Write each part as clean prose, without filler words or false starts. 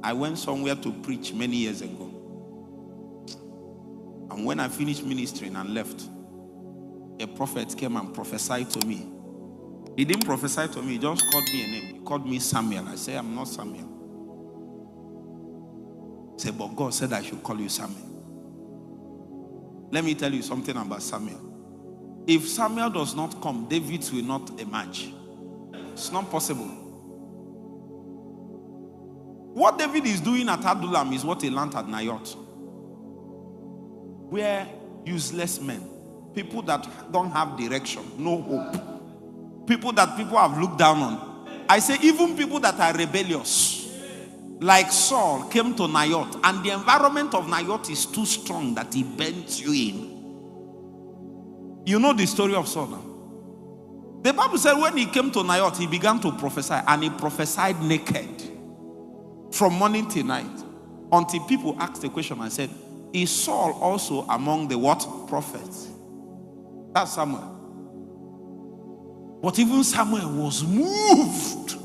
I went somewhere to preach many years ago. And when I finished ministering and left, a prophet came and prophesied to me. He didn't prophesy to me, he just called me a name. He called me Samuel. I said, I'm not Samuel. He said, but God said I should call you Samuel. Let me tell you something about Samuel. If Samuel does not come, David will not emerge. It's not possible. What David is doing at Adullam is what he learned at Naioth. Where useless men, people that don't have direction, no hope, people that people have looked down on. I say even people that are rebellious, like Saul came to Naioth, and the environment of Naioth is too strong that he bent you in. You know the story of Saul now. The Bible said when he came to Naioth, he began to prophesy, and he prophesied naked from morning till night, until people asked the question and said, is Saul also among the what? Prophets. That's Samuel. But even Samuel was moved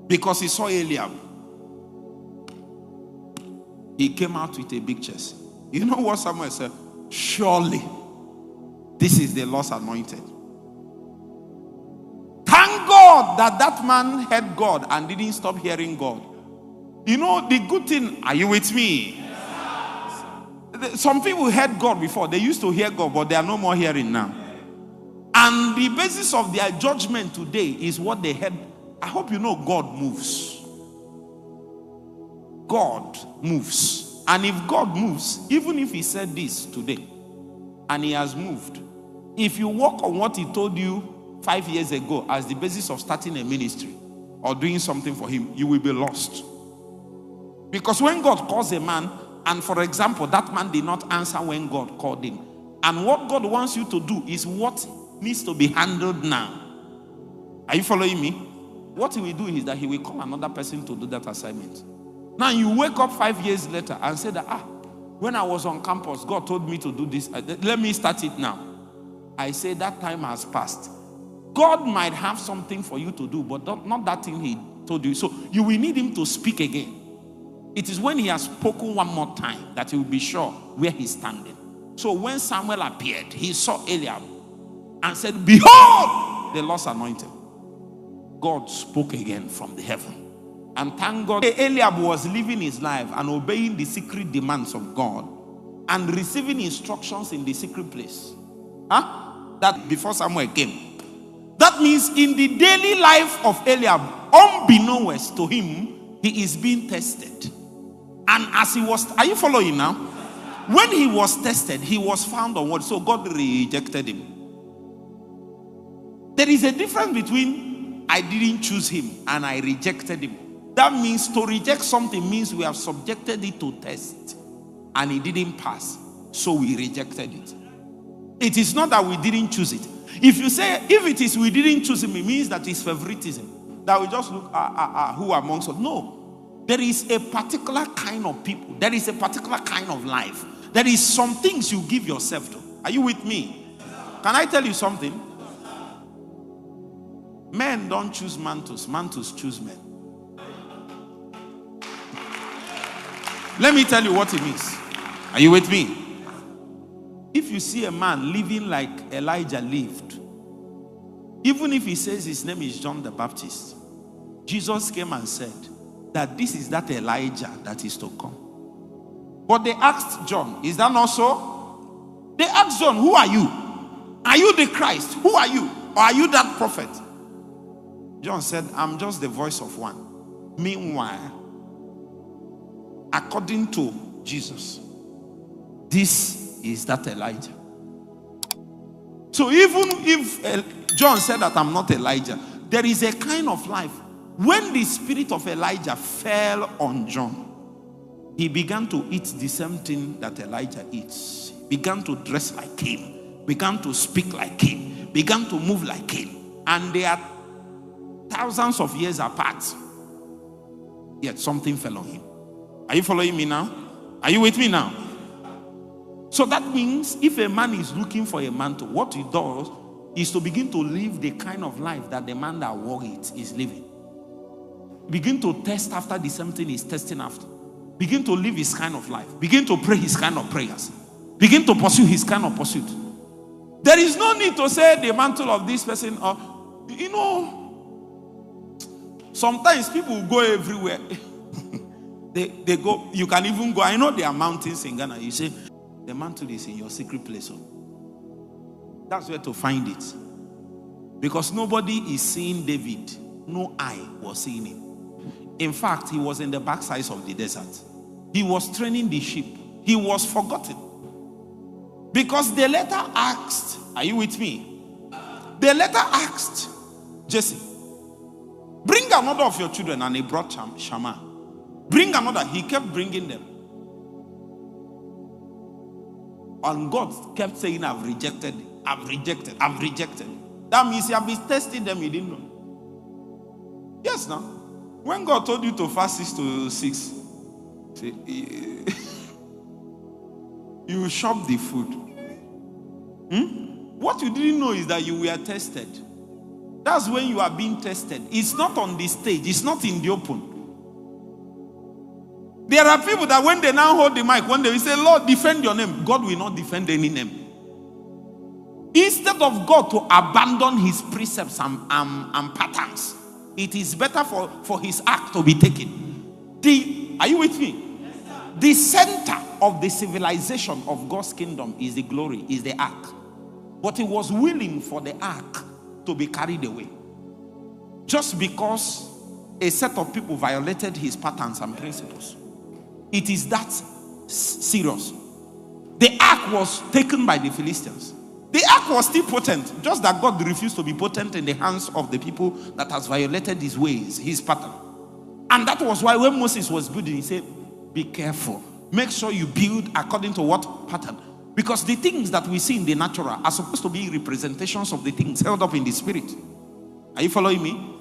because he saw Eliab. He came out with a big chest. You know what Samuel said? Surely this is the Lord's anointed. Thank God that that man heard God and didn't stop hearing God. You know the good thing, are you with me? Yes. Some people heard God before. They used to hear God, but they are no more hearing now. And the basis of their judgment today is what they heard. I hope you know God moves. God moves. And if God moves, even if he said this today, and he has moved, if you walk on what he told you 5 years ago as the basis of starting a ministry or doing something for him, you will be lost. Because when God calls a man, and for example, that man did not answer when God called him, and what God wants you to do is what needs to be handled now. Are you following me? What he will do is that he will call another person to do that assignment. Now you wake up 5 years later and say that, when I was on campus, God told me to do this. Let me start it now. I say that time has passed. God might have something for you to do, but not that thing he told you. So you will need him to speak again. It is when he has spoken one more time that he will be sure where he's standing. So when Samuel appeared, he saw Eliab and said, behold, the Lord's anointed. God spoke again from the heaven. And thank God, Eliab was living his life and obeying the secret demands of God and receiving instructions in the secret place. That before Samuel came. That means in the daily life of Eliab, unbeknownst to him, he is being tested. And as he was, are you following now? When he was tested, he was found on what? So God rejected him. There is a difference between I didn't choose him and I rejected him. That means to reject something means we have subjected it to test and it didn't pass, so we rejected it. It is not that we didn't choose it. If you say, if it is we didn't choose him, it means that it's favoritism. That we just look, who amongst us? No. There is a particular kind of people. There is a particular kind of life. There is some things you give yourself to. Are you with me? Can I tell you something? Men don't choose mantles. Mantles choose men. Let me tell you what it means. Are you with me? If you see a man living like Elijah lived, even if he says his name is John the Baptist, Jesus came and said that this is that Elijah that is to come. But they asked John, is that not so? They asked John, who are you? Are you the Christ? Who are you? Or are you that prophet? John said, I'm just the voice of one. Meanwhile, according to Jesus, this is that Elijah. So even if John said that I'm not Elijah, there is a kind of life. When the spirit of Elijah fell on John, he began to eat the same thing that Elijah eats. Began to dress like him. Began to speak like him. Began to move like him. And they are thousands of years apart. Yet something fell on him. Are you following me now? Are you with me now? So that means if a man is looking for a mantle, what he does is to begin to live the kind of life that the man that wore it is living. Begin to test after the same thing he's testing after. Begin to live his kind of life. Begin to pray his kind of prayers. Begin to pursue his kind of pursuit. There is no need to say the mantle of this person, or, sometimes people go everywhere. they go, you can even go. I know there are mountains in Ghana. You say, the mantle is in your secret place. That's where to find it. Because nobody is seeing David. No eye was seeing him. In fact, he was in the backsides of the desert. He was training the sheep. He was forgotten. Because they later asked, are you with me? They later asked Jesse, bring another of your children, and he brought Shammah. Bring another. He kept bringing them. And God kept saying, I've rejected. That means he had been testing them, he didn't know. Yes, now. When God told you to fast 6 to 6, say, you shop the food. What you didn't know is that you were tested. That's when you are being tested. It's not on the stage. It's not in the open. There are people that when they now hold the mic, when they will say, Lord, defend your name, God will not defend any name. Instead of God to abandon his precepts and patterns, it is better for his ark to be taken. Are you with me? Yes, sir. The center of the civilization of God's kingdom is the glory, is the ark. But he was willing for the ark to be carried away. Just because a set of people violated his patterns and principles. It is that serious. The ark was taken by the Philistines. The ark was still potent, just that God refused to be potent in the hands of the people that has violated his ways, his pattern. And that was why when Moses was building, he said, be careful. Make sure you build according to what pattern? Because the things that we see in the natural are supposed to be representations of the things held up in the spirit. Are you following me?